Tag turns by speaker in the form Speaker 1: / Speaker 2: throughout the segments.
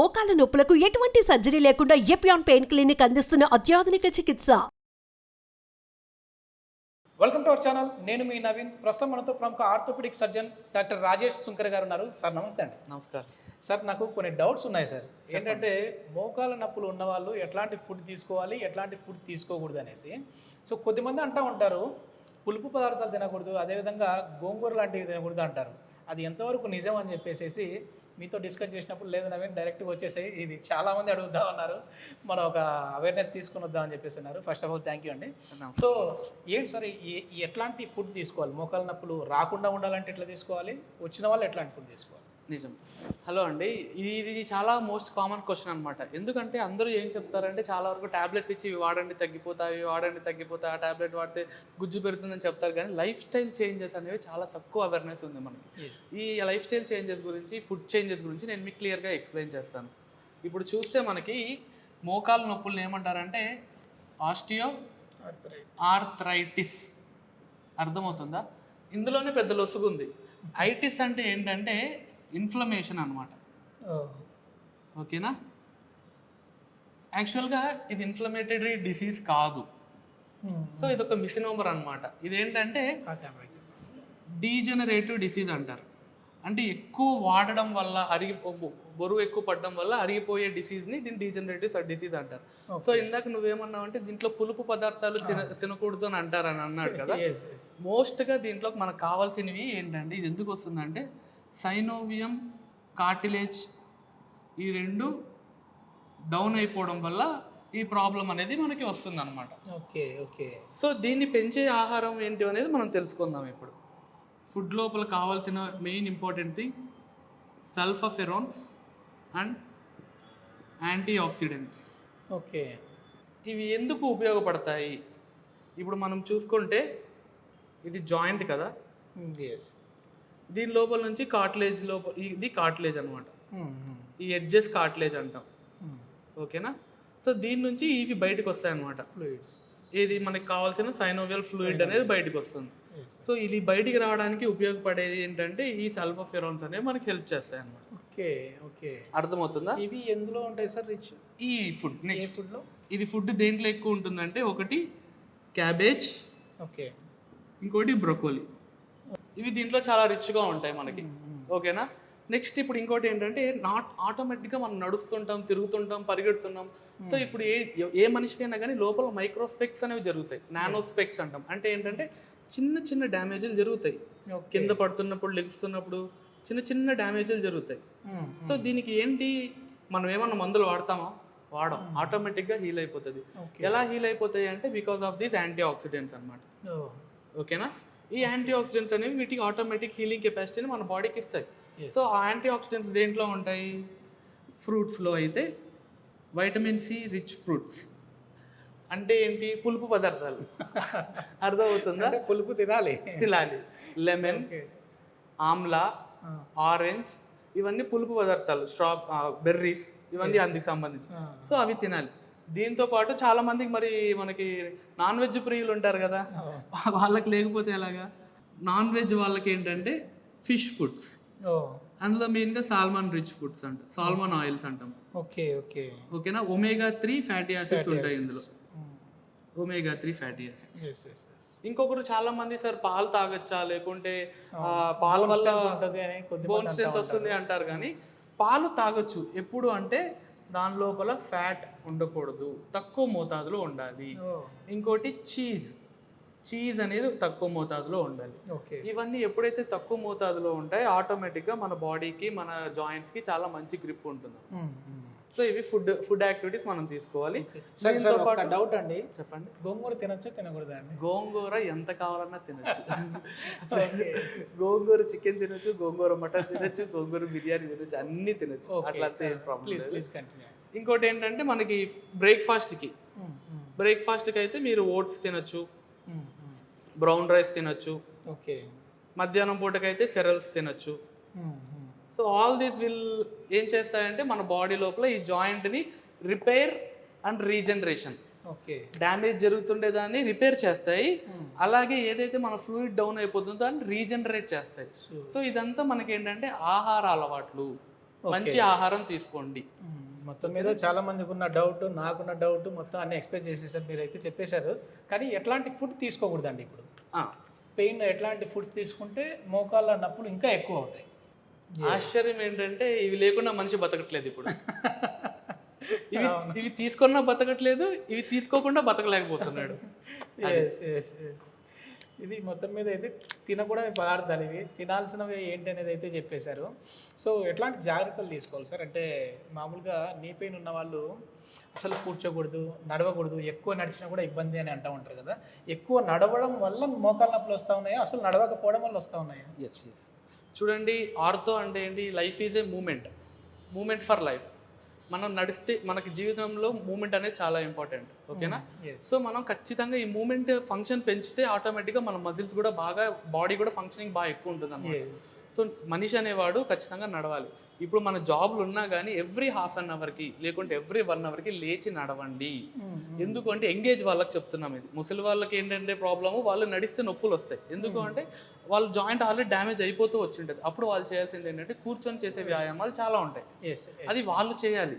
Speaker 1: మోకాల నొప్పులకు ఎటువంటి సర్జరీ లేకుండా ఎపియాన్ పెయిన్ క్లినిక్ అందిస్తున్న అత్యాధునిక చికిత్స.
Speaker 2: Welcome to our channel. నేను మీ నవీన్. ప్రస్తుతం మనతో ప్రముఖ orthopaedic surgeon doctor Rajesh Sunkar గారు ఉన్నారు. సార్ నమస్తే అండి.
Speaker 3: నమస్కారం
Speaker 2: సార్, నాకు కొన్ని డౌట్స్ ఉన్నాయి సార్. ఏంటంటే మోకాల నొప్పులు ఉన్న వాళ్ళు ఎట్లాంటి ఫుడ్ తీసుకోవాలి, ఎట్లాంటి ఫుడ్ తీసుకోకూడదు అనేసి. సో కొద్దిమంది అంటూ ఉంటారు పులుపు పదార్థాలు తినకూడదు, అదేవిధంగా గోంగూర లాంటివి తినకూడదు అంటారు. అది ఎంతవరకు నిజం అని చెప్పేసి మీతో డిస్కస్ చేసినప్పుడు లేదు నవీన్ డైరెక్ట్గా వచ్చేసాయి, ఇది చాలామంది అడుగుద్దాం అన్నారు, మనం ఒక అవేర్నెస్ తీసుకుని వద్దాం అని చెప్పేసి అన్నారు. First of all thank you అండి. సో ఏంటి సార్, ఎట్లాంటి ఫుడ్ తీసుకోవాలి? మోకాల నొప్పులు రాకుండా ఉండాలంటే ఎట్లా తీసుకోవాలి, వచ్చిన వాళ్ళు ఎట్లాంటి ఫుడ్ తీసుకోవాలి?
Speaker 3: నిజం. హలో అండి, ఇది చాలా మోస్ట్ కామన్ క్వశ్చన్ అనమాట. ఎందుకంటే అందరూ ఏం చెప్తారంటే చాలా వరకు ట్యాబ్లెట్స్ ఇచ్చి ఇవి వాడండి తగ్గిపోతాయి, ఆ ట్యాబ్లెట్ వాడితే గుజ్జు పెడుతుందని చెప్తారు. కానీ లైఫ్ స్టైల్ చేంజెస్ అనేవి చాలా తక్కువ అవేర్నెస్ ఉంది మనకి. ఈ లైఫ్ స్టైల్ చేంజెస్ గురించి, ఫుడ్ చేంజెస్ గురించి నేను మీకు క్లియర్గా ఎక్స్ప్లెయిన్ చేస్తాను. ఇప్పుడు చూస్తే మనకి మోకాలు నొప్పులు ఏమంటారంటే ఆస్టియో ఆర్థరైటిస్. అర్థమవుతుందా? ఇందులోనే పెద్ద లొసుగుంది. ఐటిస్ అంటే ఏంటంటే ఇన్ఫ్లమేషన్ అనమాట. ఓకేనా? యాక్చువల్గా ఇది ఇన్ఫ్లమేటరీ డిసీజ్ కాదు. సో ఇది ఒక మిస్నోమర్ అనమాట. ఇదేంటంటే డీజనరేటివ్ డిసీజ్ అంటారు. అంటే ఎక్కువ వాడడం వల్ల బరువు ఎక్కువ పడడం వల్ల అరిగిపోయే డిసీజ్ని దీన్ని డీజనరేటివ్ డిసీజ్ అంటారు. సో ఇందాక నువ్వేమన్నావు అంటే దీంట్లో పులుపు పదార్థాలు తినకూడదు అని అంటారని అన్నాడు కదా. మోస్ట్గా దీంట్లో మనకు కావాల్సినవి ఏంటంటే, ఇది ఎందుకు వస్తుందంటే సైనోవియం కార్టిలేజ్ ఈ రెండు డౌన్ అయిపోవడం వల్ల ఈ ప్రాబ్లం అనేది మనకి వస్తుంది అనమాట.
Speaker 2: Okay okay.
Speaker 3: సో దీన్ని పెంచే ఆహారం ఏంటి అనేది మనం తెలుసుకుందాం ఇప్పుడు. ఫుడ్ లోపల కావాల్సిన main important thing sulforaphanes and antioxidants.
Speaker 2: Okay.
Speaker 3: ఇవి ఎందుకు ఉపయోగపడతాయి? ఇప్పుడు మనం చూసుకుంటే ఇది జాయింట్ కదా.
Speaker 2: ఎస్.
Speaker 3: దీని లోపల నుంచి కార్టిలేజ్ లోపల, ఇది కార్టిలేజ్ అనమాట. ఈ ఎడ్జెస్ కార్టిలేజ్ అంటాం. ఓకేనా? సో దీని నుంచి ఇవి బయటకు వస్తాయి అనమాట, ఫ్లూయిడ్స్. ఇది మనకి కావాల్సిన సైనోవియల్ ఫ్లూయిడ్ అనేది బయటకు వస్తుంది. సో ఇది బయటికి రావడానికి ఉపయోగపడేది ఏంటంటే ఈ సల్ఫోఫెరాన్స్ అనేవి మనకి హెల్ప్ చేస్తాయి అన్నమాట.
Speaker 2: Okay okay.
Speaker 3: అర్థమవుతుందా?
Speaker 2: ఇవి ఎందులో ఉంటాయి సార్ రిచ్?
Speaker 3: ఈ ఫుడ్. నెక్స్ట్
Speaker 2: ఫుడ్లో
Speaker 3: ఇది ఫుడ్ దేంట్లో ఎక్కువ ఉంటుందంటే ఒకటి క్యాబేజ్,
Speaker 2: ఓకే,
Speaker 3: ఇంకోటి బ్రొకోలీ. ఇవి దీంట్లో చాలా రిచ్గా ఉంటాయి మనకి. ఓకేనా? నెక్స్ట్ ఇప్పుడు ఇంకోటి ఏంటంటే ఆటోమేటిక్గా మనం నడుస్తుంటాం, తిరుగుతుంటాం, పరిగెడుతున్నాం. సో ఇప్పుడు ఏ మనిషికైనా కానీ లోపల మైక్రోస్పెక్స్ అనేవి జరుగుతాయి, నానోస్పెక్స్ అంటాం. అంటే ఏంటంటే చిన్న చిన్న డ్యామేజ్లు జరుగుతాయి. కింద పడుతున్నప్పుడు, లెగుస్తున్నప్పుడు చిన్న చిన్న డ్యామేజ్లు జరుగుతాయి. సో దీనికి ఏంటి, మనం ఏమన్నా మందులు వాడతామా? వాడం. ఆటోమేటిక్గా హీల్ అయిపోతుంది. ఎలా హీల్ అయిపోతాయి అంటే because of these antioxidants అనమాట. ఓకేనా? ఈ యాంటీ ఆక్సిడెంట్స్ అనేవి వీటికి ఆటోమేటిక్ హీలింగ్ కెపాసిటీని మన బాడీకి ఇస్తాయి. సో ఆ యాంటీ ఆక్సిడెంట్స్ దేంట్లో ఉంటాయి? ఫ్రూట్స్లో అయితే వైటమిన్ సి రిచ్ ఫ్రూట్స్. అంటే ఏంటి? పులుపు పదార్థాలు. అర్థమవుతుందా?
Speaker 2: పులుపు తినాలి.
Speaker 3: లెమన్, ఆమ్లా, ఆరెంజ్ ఇవన్నీ పులుపు పదార్థాలు. బెర్రీస్ ఇవన్నీ అందుకు సంబంధించి. సో అవి తినాలి. దీంతో పాటు చాలా మందికి మరి మనకి నాన్ వెజ్ ప్రియులు ఉంటారు కదా, వాళ్ళకి లేకపోతే ఎలాగా? నాన్ వెజ్ వాళ్ళకి ఏంటంటే ఫిష్ ఫుడ్స్. అందులో మెయిన్గా సాల్మన్ రిచ్ ఫుడ్స్ అంట, సాల్మన్ ఆయిల్స్ అంటాం.
Speaker 2: Okay okay.
Speaker 3: ఓకేనా? omega-3 ఫ్యాటీ యాసిడ్స్ ఉంటాయి ఇందులో. omega-3 fatty acids. ఇంకొకరు చాలా మంది సార్ పాలు తాగొచ్చా, లేకుంటే పాల వల్ల బోన్ స్ట్రెంత్ వస్తుంది అంటారు. కానీ పాలు తాగొచ్చు. ఎప్పుడు అంటే దాని లోపల ఫ్యాట్ ఉండకూడదు, తక్కువ మోతాదులో ఉండాలి. ఇంకోటి చీజ్ అనేది తక్కువ మోతాదులో ఉండాలి. ఇవన్నీ ఎప్పుడైతే తక్కువ మోతాదులో ఉంటాయో ఆటోమేటిక్గా మన బాడీకి, మన జాయింట్స్కి చాలా మంచి గ్రిప్ ఉంటుంది. సో ఇవి ఫుడ్ యాక్టివిటీస్ మనం తీసుకోవాలి.
Speaker 2: డౌట్ అండి,
Speaker 3: చెప్పండి.
Speaker 2: గోంగూర తినొచ్చా తినకూడదా అండి?
Speaker 3: గోంగూర ఎంత కావాలన్నా తినచ్చు. గోంగూర చికెన్ తినొచ్చు, గోంగూర మటన్ తినొచ్చు, గోంగూర బిర్యానీ తినొచ్చు, అన్ని తినొచ్చు. అట్లా ఇంకోటి ఏంటంటే మనకి బ్రేక్ఫాస్ట్కి అయితే మీరు ఓట్స్ తినొచ్చు, బ్రౌన్ రైస్ తినొచ్చు.
Speaker 2: ఓకే.
Speaker 3: మధ్యాహ్నం పూటకైతే సెరల్స్ తినొచ్చు. సో ఆల్ దీస్ విల్ ఏం చేస్తాయంటే మన బాడీ లోపల ఈ జాయింట్ని రిపేర్ అండ్ రీజనరేషన్, డ్యామేజ్ జరుగుతుండే దాన్ని రిపేర్ చేస్తాయి. అలాగే ఏదైతే మన ఫ్లూయిడ్ డౌన్ అయిపోతుందో దాన్ని రీజనరేట్ చేస్తాయి. సో ఇదంతా మనకి ఏంటంటే ఆహార అలవాట్లు. మంచి ఆహారం తీసుకోండి.
Speaker 2: మొత్తం మీద చాలా మందికి ఉన్న డౌట్, నాకున్న డౌట్ మొత్తం అన్ని ఎక్స్ప్రెస్ చేసేసారు, మీరు అయితే చెప్పేశారు. కానీ ఎట్లాంటి ఫుడ్ తీసుకోకూడదండి ఇప్పుడు పెయిన్? ఎట్లాంటి ఫుడ్ తీసుకుంటే మోకాళ్ళ నొప్పులు ఇంకా ఎక్కువ అవుతాయి?
Speaker 3: ఆశ్చర్యం ఏంటంటే ఇవి లేకుండా మనిషి బతకట్లేదు ఇప్పుడు. ఇవి తీసుకున్నా బతకట్లేదు, ఇవి తీసుకోకుండా బతకలేకపోతున్నాడు.
Speaker 2: ఇది మొత్తం మీద అయితే తినకూడని పదార్థాలు ఇవి, తినాల్సినవి ఏంటి అనేది అయితే చెప్పేశారు. సో ఎట్లాంటి జాగ్రత్తలు తీసుకోవాలి సార్? అంటే మామూలుగా నీ పెయిన్ ఉన్న వాళ్ళు అసలు కూర్చోకూడదు, నడవకూడదు, ఎక్కువ నడిచినా కూడా ఇబ్బంది అని అంటూ ఉంటారు కదా. ఎక్కువ నడవడం వల్ల మోకాళ్ళ నొప్పులు వస్తూ ఉన్నాయా, అసలు నడవకపోవడం వల్ల వస్తూ ఉన్నాయా?
Speaker 3: ఎస్ చూడండి, ఆర్థో అంటే ఏంటి? Life is a moment for life. మనం నడిస్తే మనకి జీవితంలో మూమెంట్ అనేది చాలా ఇంపార్టెంట్, ఓకేనా? సో మనం ఖచ్చితంగా ఈ మూమెంట్ ఫంక్షన్ పెంచితే ఆటోమేటిక్గా మన మజిల్స్ కూడా బాగా, బాడీ కూడా ఫంక్షనింగ్ బాగా ఎక్కువ ఉంటుంది అన్నమాట. సో మనిషి అనేవాడు ఖచ్చితంగా నడవాలి. ఇప్పుడు మన జాబ్లు ఉన్నా కానీ ఎవ్రీ హాఫ్ అన్ అవర్కి లేకుంటే ఎవ్రీ 1 అవర్కి లేచి నడవండి. ఎందుకు అంటే ఎంగేజ్ వాళ్ళకి చెప్తున్నాం ఇది. ముసలి వాళ్ళకి ఏంటంటే ప్రాబ్లము, వాళ్ళు నడిస్తే నొప్పులు వస్తాయి. ఎందుకు అంటే వాళ్ళ జాయింట్ ఆల్రెడీ డ్యామేజ్ అయిపోతూ వచ్చింటుంది. అప్పుడు వాళ్ళు చేయాల్సింది ఏంటంటే కూర్చొని చేసే వ్యాయామాలు చాలా ఉంటాయి, అది వాళ్ళు చేయాలి.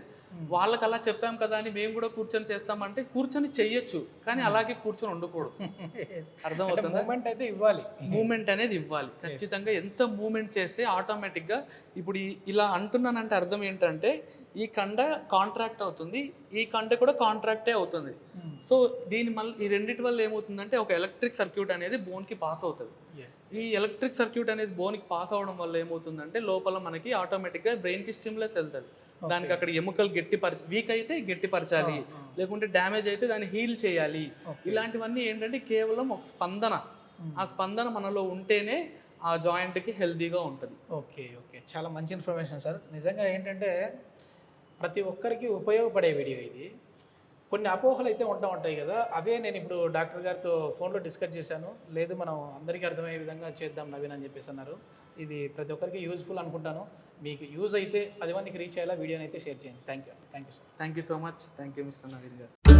Speaker 3: వాళ్ళకి అలా చెప్పాం కదా అని మేము కూడా కూర్చొని చేస్తామంటే కూర్చొని చెయ్యొచ్చు, కానీ అలాగే కూర్చొని ఉండకూడదు. అర్థమవుతుంది? మూమెంట్ అనేది ఇవ్వాలి ఖచ్చితంగా. ఎంత మూమెంట్ చేస్తే ఆటోమేటిక్గా ఇప్పుడు ఇలా అంటున్నానంటే అర్థం ఏంటంటే ఈ కండ కాంట్రాక్ట్ అవుతుంది, ఈ కండ కూడా కాంట్రాక్టే అవుతుంది. సో ఈ రెండింటి వల్ల ఏమవుతుందంటే ఒక ఎలక్ట్రిక్ సర్క్యూట్ అనేది బోన్కి పాస్ అవుతుంది. ఈ ఎలక్ట్రిక్ సర్క్యూట్ అనేది బోన్కి పాస్ అవడం వల్ల ఏమవుతుందంటే లోపల మనకి ఆటోమేటిక్గా బ్రెయిన్కి స్టిమ్యులస్ వెళ్తుంది. దానికి అక్కడ ఎముకలు వీక్ అయితే గట్టిపరచాలి, లేకుంటే డ్యామేజ్ అయితే దాన్ని హీల్ చేయాలి. ఇలాంటివన్నీ ఏంటంటే కేవలం ఒక స్పందన, ఆ స్పందన మనలో ఉంటేనే ఆ జాయింట్కి హెల్తీగా ఉంటుంది.
Speaker 2: ఓకే, చాలా మంచి ఇన్ఫర్మేషన్ సార్. నిజంగా ఏంటంటే ప్రతి ఒక్కరికి ఉపయోగపడే వీడియో ఇది. కొన్ని అపోహలు అయితే ఉంటాయి కదా, అవే నేను ఇప్పుడు డాక్టర్ గారితో ఫోన్లో డిస్కస్ చేశాను. లేదు మనం అందరికీ అర్థమయ్యే విధంగా చేద్దాం నవీన్ అని చెప్పేసి అన్నారు. ఇది ప్రతి ఒక్కరికి యూజ్ఫుల్ అనుకుంటాను. మీకు యూజ్ అయితే 10 మందికి రీచ్ అయ్యేలా వీడియోని అయితే షేర్ చేయండి. Thank you sir.
Speaker 3: Thank you so much. Thank you mister Naveen గారు.